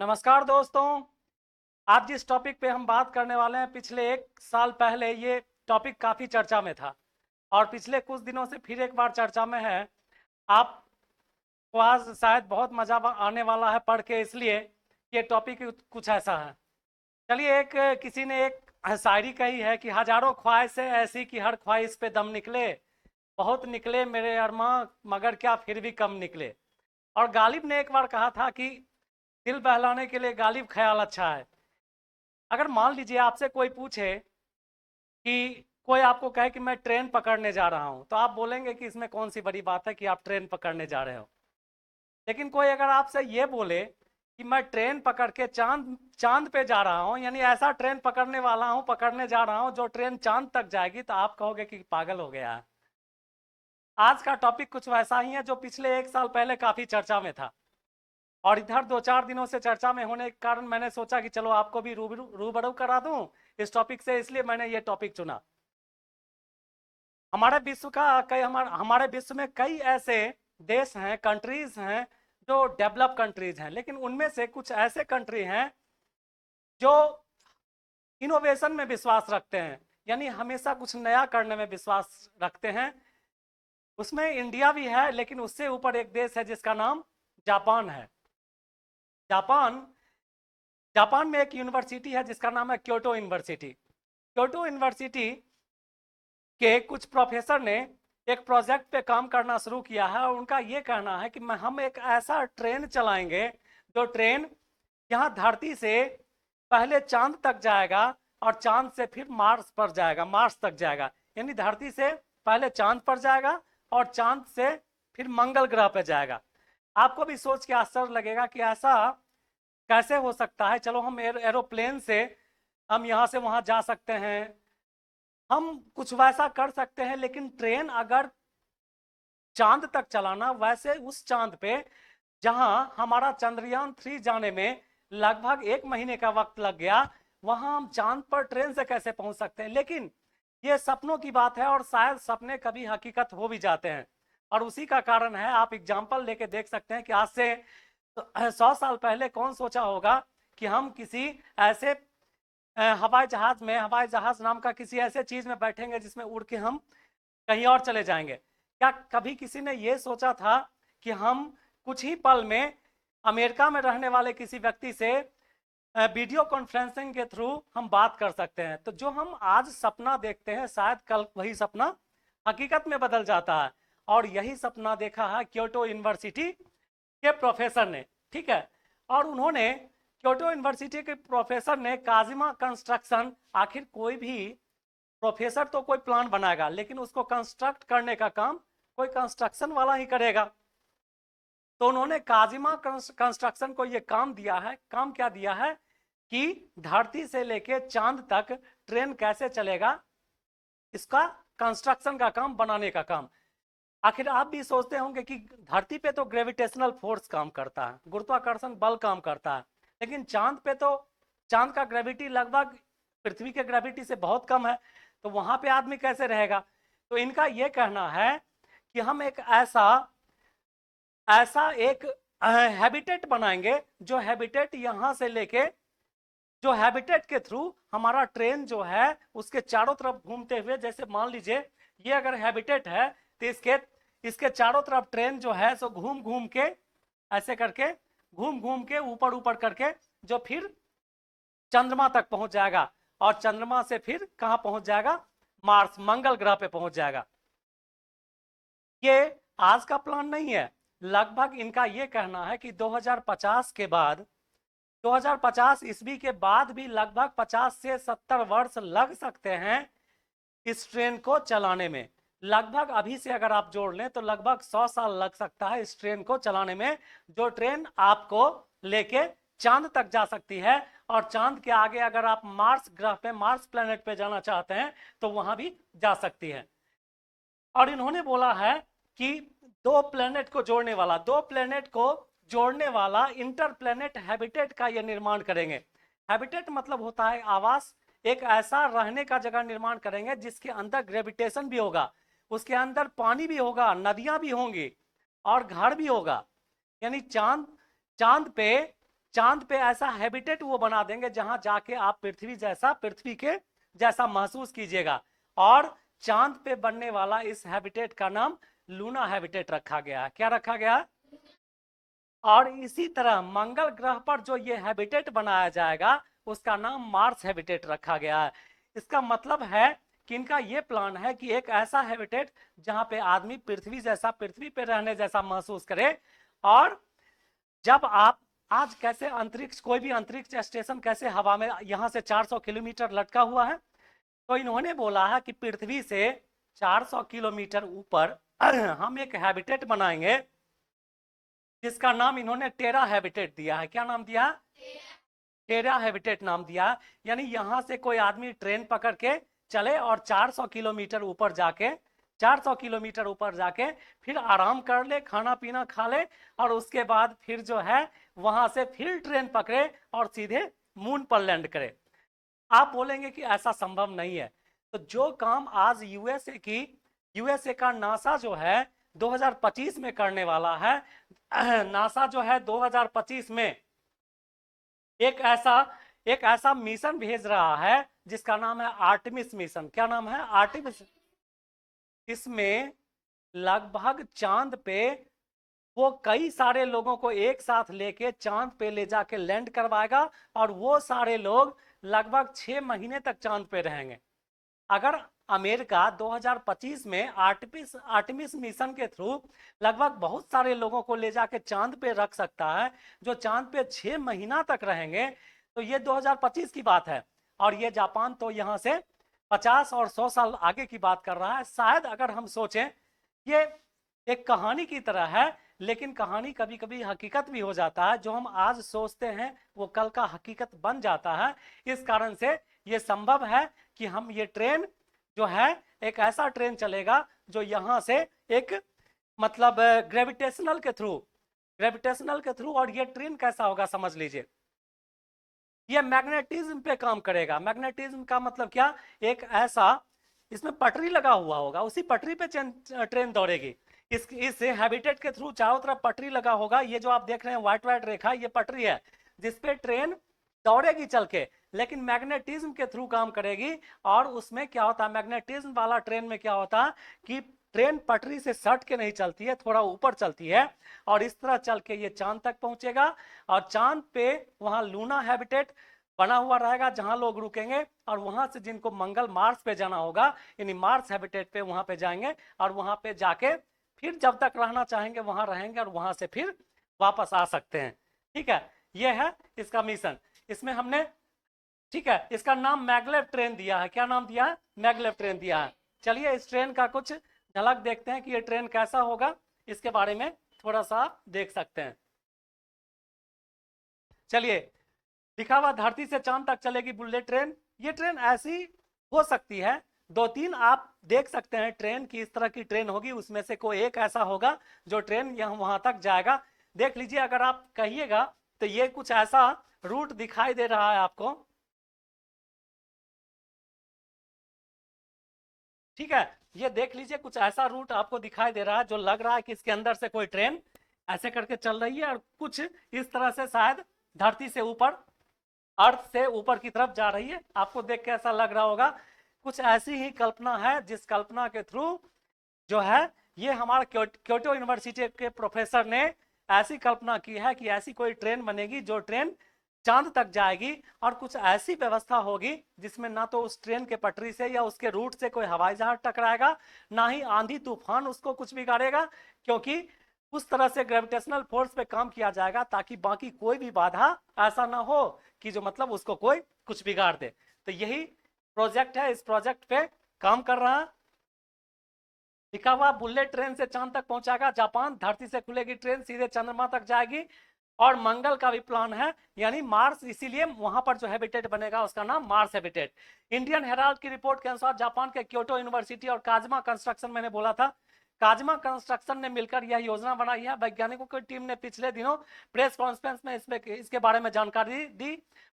नमस्कार दोस्तों। आज जिस टॉपिक पे हम बात करने वाले हैं, पिछले एक साल पहले ये टॉपिक काफ़ी चर्चा में था और पिछले कुछ दिनों से फिर एक बार चर्चा में है। आपको आज शायद बहुत मज़ा आने वाला है पढ़ के, इसलिए ये टॉपिक कुछ ऐसा है। चलिए, किसी ने एक शायरी कही है कि हजारों ख्वाहिशें ऐसी कि हर ख्वाहिश पे दम निकले, बहुत निकले मेरे अरमां मगर क्या फिर भी कम निकले। और गालिब ने एक बार कहा था कि दिल बहलाने के लिए गालिब ख्याल अच्छा है। अगर मान लीजिए आपसे कोई पूछे कि कोई आपको कहे कि मैं ट्रेन पकड़ने जा रहा हूं, तो आप बोलेंगे कि इसमें कौन सी बड़ी बात है कि आप ट्रेन पकड़ने जा रहे हो। लेकिन कोई अगर आपसे ये बोले कि मैं ट्रेन पकड़ के चांद चांद पे जा रहा हूं, यानी ऐसा ट्रेन पकड़ने वाला हूं, पकड़ने जा रहा हूं जो ट्रेन चांद तक जाएगी, तो आप कहोगे कि पागल हो गया है। आज का टॉपिक कुछ वैसा ही है जो पिछले एक साल पहले काफी चर्चा में था और इधर 2-4 दिनों से चर्चा में होने के कारण मैंने सोचा कि चलो आपको भी रूबरू करा दूं इस टॉपिक से, इसलिए मैंने ये टॉपिक चुना। हमारे विश्व में कई ऐसे देश हैं, कंट्रीज हैं जो डेवलप कंट्रीज हैं, लेकिन उनमें से कुछ ऐसे कंट्री हैं जो इनोवेशन में विश्वास रखते हैं, यानी हमेशा कुछ नया करने में विश्वास रखते हैं। उसमें इंडिया भी है, लेकिन उससे ऊपर एक देश है जिसका नाम जापान है। जापान जापान में एक यूनिवर्सिटी है जिसका नाम है क्योटो यूनिवर्सिटी। क्योटो यूनिवर्सिटी के कुछ प्रोफेसर ने एक प्रोजेक्ट पे काम करना शुरू किया है और उनका ये कहना है कि हम एक ऐसा ट्रेन चलाएंगे जो ट्रेन यहाँ धरती से पहले चांद तक जाएगा और चांद से फिर मार्स पर जाएगा, मार्स तक जाएगा। यानी धरती से पहले चांद पर जाएगा और चांद से फिर मंगल ग्रह पर जाएगा। आपको भी सोच के आश्चर्य लगेगा कि ऐसा कैसे हो सकता है। चलो, हम एरोप्लेन से हम यहाँ से वहाँ जा सकते हैं, हम कुछ वैसा कर सकते हैं, लेकिन ट्रेन अगर चांद तक चलाना, वैसे उस चांद पे जहां हमारा चंद्रयान 3 जाने में लगभग 1 महीने का वक्त लग गया, वहां हम चांद पर ट्रेन से कैसे पहुंच सकते हैं। लेकिन ये सपनों की बात है और शायद सपने कभी हकीकत हो भी जाते हैं। और उसी का कारण है, आप एग्जाम्पल लेके देख सकते हैं कि आज से 100 साल पहले कौन सोचा होगा कि हम किसी ऐसे हवाई जहाज नाम का किसी ऐसे चीज में बैठेंगे जिसमें उड़ के हम कहीं और चले जाएंगे। क्या कभी किसी ने यह सोचा था कि हम कुछ ही पल में अमेरिका में रहने वाले किसी व्यक्ति से वीडियो कॉन्फ्रेंसिंग के थ्रू हम बात कर सकते हैं। तो जो हम आज सपना देखते हैं, शायद कल वही सपना हकीकत में बदल जाता है। और यही सपना देखा है क्योटो यूनिवर्सिटी के प्रोफेसर ने। ठीक है, और उन्होंने क्योटो यूनिवर्सिटी के प्रोफेसर ने काजिमा कंस्ट्रक्शन, आखिर कोई भी प्रोफेसर तो कोई प्लान बनाएगा, लेकिन उसको कंस्ट्रक्ट करने का काम कोई कंस्ट्रक्शन वाला ही करेगा। तो उन्होंने काजिमा कंस्ट्रक्शन को यह काम दिया है। काम क्या दिया है कि धरती से लेके चांद तक ट्रेन कैसे चलेगा, इसका कंस्ट्रक्शन का काम, बनाने का काम। आखिर आप भी सोचते होंगे कि धरती पे तो ग्रेविटेशनल फोर्स काम करता है, गुरुत्वाकर्षण बल काम करता है, लेकिन चांद पे तो चांद का ग्रेविटी लगभग पृथ्वी के ग्रेविटी से बहुत कम है, तो वहां पे आदमी कैसे रहेगा। तो इनका यह कहना है कि हम एक ऐसा ऐसा एक हैबिटेट बनाएंगे, जो हैबिटेट यहां से लेके, जो हैबिटेट के थ्रू हमारा ट्रेन जो है उसके चारों तरफ घूमते हुए, जैसे मान लीजिए ये अगर हैबिटेट है, तो इसके चारों तरफ ट्रेन जो है सो घूम घूम के, ऐसे करके घूम घूम के, ऊपर ऊपर करके, जो फिर चंद्रमा तक पहुंच जाएगा और चंद्रमा से फिर कहां पहुंच जाएगा, मार्स, मंगल ग्रह पे पहुंच जाएगा। ये आज का प्लान नहीं है। लगभग इनका यह कहना है कि 2050 के बाद, 2050 ईस्वी के बाद भी लगभग 50 से 70 वर्ष लग सकते हैं इस ट्रेन को चलाने में। लगभग अभी से अगर आप जोड़ लें तो लगभग 100 साल लग सकता है इस ट्रेन को चलाने में, जो ट्रेन आपको लेके चांद तक जा सकती है। और चांद के आगे अगर आप मार्स ग्रह पे, मार्स प्लेनेट पे जाना चाहते हैं तो वहां भी जा सकती है। और इन्होंने बोला है कि दो प्लेनेट को जोड़ने वाला इंटर प्लेनेट हैबिटेट का यह निर्माण करेंगे। हैबिटेट मतलब होता है आवास। एक ऐसा रहने का जगह निर्माण करेंगे जिसके अंदर ग्रेविटेशन भी होगा, उसके अंदर पानी भी होगा, नदियां भी होंगी और घर भी होगा। यानी चांद पे चांद पे ऐसा हैबिटेट वो बना देंगे जहां जाके आप पृथ्वी के जैसा महसूस कीजिएगा। और चांद पे बनने वाला इस हैबिटेट का नाम लूना हैबिटेट रखा गया है। क्या रखा गया है? और इसी तरह मंगल ग्रह पर जो ये हैबिटेट बनाया जाएगा उसका नाम मार्स हैबिटेट रखा गया है। इसका मतलब है कि इनका ये प्लान है कि एक ऐसा हैबिटेट जहां पे आदमी पृथ्वी पे रहने जैसा महसूस करे। और जब आप आज कैसे अंतरिक्ष, कोई भी अंतरिक्ष स्टेशन कैसे हवा में यहां से 400 किलोमीटर लटका हुआ है, तो इन्होंने बोला है कि पृथ्वी से 400 किलोमीटर ऊपर हम एक हैबिटेट बनाएंगे जिसका नाम इन्होंने टेरा हैबिटेट दिया है। क्या नाम दिया? टेरा हैबिटेट नाम दिया। यानी यहां से कोई आदमी ट्रेन पकड़ के चले और 400 किलोमीटर ऊपर जाके 400 किलोमीटर ऊपर जाके फिर आराम कर ले, खाना पीना खा ले, और उसके बाद फिर जो है वहां से फिर ट्रेन पकड़े और सीधे मून पर लैंड करे। आप बोलेंगे कि ऐसा संभव नहीं है। तो जो काम आज यूएसए का नासा जो है 2025 में करने वाला है, नासा जो है 2025 में एक ऐसा मिशन भेज रहा है जिसका नाम है आर्टेमिस मिशन। क्या नाम है? आर्टेमिस। इसमें लगभग चांद पे वो कई सारे लोगों को एक साथ लेके चांद पे ले जाके लैंड करवाएगा, और वो सारे लोग लगभग 6 महीने तक चांद पे रहेंगे। अगर अमेरिका 2025 में आर्टेमिस मिशन के थ्रू लगभग बहुत सारे लोगों को ले जाके चांद पे रख सकता है, जो चांद पे 6 महीना तक रहेंगे, तो ये 2025 की बात है। और ये जापान तो यहाँ से 50 और 100 साल आगे की बात कर रहा है। शायद अगर हम सोचें, ये एक कहानी की तरह है, लेकिन कहानी कभी कभी हकीकत भी हो जाता है। जो हम आज सोचते हैं वो कल का हकीकत बन जाता है। इस कारण से ये संभव है कि हम ये ट्रेन जो है, एक ऐसा ट्रेन चलेगा जो यहां से एक मतलब ग्रेविटेशनल के थ्रू। और ये ट्रेन कैसा होगा समझ लीजिए, ये मैग्नेटिज्म पे काम करेगा। मैग्नेटिज्म का मतलब क्या? एक ऐसा, इसमें पटरी लगा हुआ होगा, उसी पटरी पे ट्रेन दौड़ेगी। इस हैबिटेट के थ्रू चारों तरफ पटरी लगा होगा। ये जो आप देख रहे हैं व्हाइट व्हाइट रेखा, ये पटरी है जिसपे ट्रेन दौड़ेगी चल के, लेकिन मैग्नेटिज्म के थ्रू काम करेगी। और उसमें क्या होता है, मैग्नेटिज्म वाला ट्रेन में क्या होता है कि ट्रेन पटरी से सट के नहीं चलती है, थोड़ा ऊपर चलती है, और इस तरह चल के ये चांद तक पहुंचेगा। और चांद पे वहां लूना हैबिटेट बना हुआ रहेगा जहां लोग रुकेंगे, और वहां से जिनको मंगल मार्स पे जाना होगा, यानी मार्स हैबिटेट पे वहां पे जाएंगे, और वहां पे जाके फिर जब तक रहना चाहेंगे वहां रहेंगे, और वहां से फिर वापस आ सकते हैं। ठीक है, ये है इसका मिशन। इसमें हमने, ठीक है, इसका नाम मैगलेव ट्रेन दिया है। क्या नाम दिया है? मैगलेव ट्रेन दिया है। चलिए इस ट्रेन का कुछ झलक देखते हैं कि ये ट्रेन कैसा होगा, इसके बारे में थोड़ा सा देख सकते हैं। चलिए, लिखा हुआ धरती से चांद तक चलेगी बुलेट ट्रेन। ये ट्रेन ऐसी हो सकती है, 2-3 आप देख सकते हैं ट्रेन की, इस तरह की ट्रेन होगी, उसमें से कोई एक ऐसा होगा जो ट्रेन यहाँ वहां तक जाएगा। देख लीजिए, अगर आप कहिएगा तो ये कुछ ऐसा रूट दिखाई दे रहा है आपको। ठीक है, ये देख लीजिए, कुछ ऐसा रूट आपको दिखाई दे रहा है जो लग रहा है कि इसके अंदर से कोई ट्रेन ऐसे करके चल रही है, और कुछ इस तरह से शायद धरती से ऊपर, अर्थ से ऊपर की तरफ जा रही है। आपको देख के ऐसा लग रहा होगा। कुछ ऐसी ही कल्पना है, जिस कल्पना के थ्रू जो है, ये हमारे क्योटो यूनिवर्सिटी के प्रोफेसर ने ऐसी कल्पना की है कि ऐसी कोई ट्रेन बनेगी जो ट्रेन चांद तक जाएगी, और कुछ ऐसी व्यवस्था होगी जिसमें ना तो उस ट्रेन के पटरी से या उसके रूट से कोई हवाई जहाज टकराएगा, ना ही आंधी तूफान उसको कुछ बिगाड़ेगा, क्योंकि उस तरह से ग्रेविटेशनल फोर्स पे काम किया जाएगा ताकि बाकी कोई भी बाधा ऐसा ना हो कि जो मतलब उसको कोई कुछ बिगाड़ दे। तो यही प्रोजेक्ट है, इस प्रोजेक्ट पे काम कर रहा है। लिखा हुआ बुलेट ट्रेन से चांद तक पहुंचाएगा जापान, धरती से खुलेगी ट्रेन सीधे चंद्रमा तक जाएगी, और मंगल का भी प्लान है, यानी मार्स। इसीलिए वहां पर जो हैबिटेट बनेगा उसका नाम मार्स हैबिटेट। इंडियन हेराल्ड की रिपोर्ट के अनुसार जापान के क्योटो यूनिवर्सिटी और काजमा कंस्ट्रक्शन, मैंने बोला था, काजमा कंस्ट्रक्शन ने मिलकर यह योजना बनाई है। वैज्ञानिकों की टीम ने पिछले दिनों प्रेस कॉन्फ्रेंस में इसके बारे में जानकारी दी।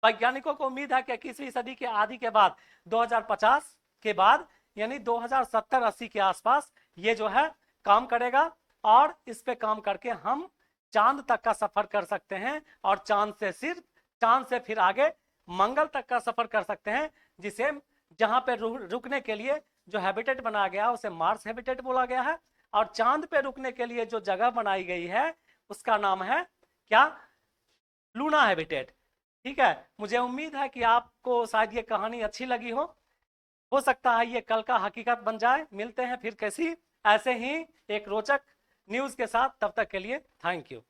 वैज्ञानिकों को उम्मीद है कि 21वीं सदी के आदि के बाद 2050 के बाद, यानी 2070-80 के आसपास ये जो है काम करेगा, और इस पे काम करके हम चांद तक का सफर कर सकते हैं और चांद से फिर आगे मंगल तक का सफर कर सकते हैं, जिसे जहां पे रुकने के लिए जो हैबिटेट बनाया गया उसे मार्स हैबिटेट बोला गया है, और चांद पे रुकने के लिए जो जगह बनाई गई है उसका नाम है क्या? Luna habitat. ठीक है, मुझे उम्मीद है कि आपको शायद ये कहानी अच्छी लगी हो सकता है ये कल का हकीकत बन जाए। मिलते हैं फिर कैसी ऐसे ही एक रोचक न्यूज के साथ, तब तक के लिए थैंक यू।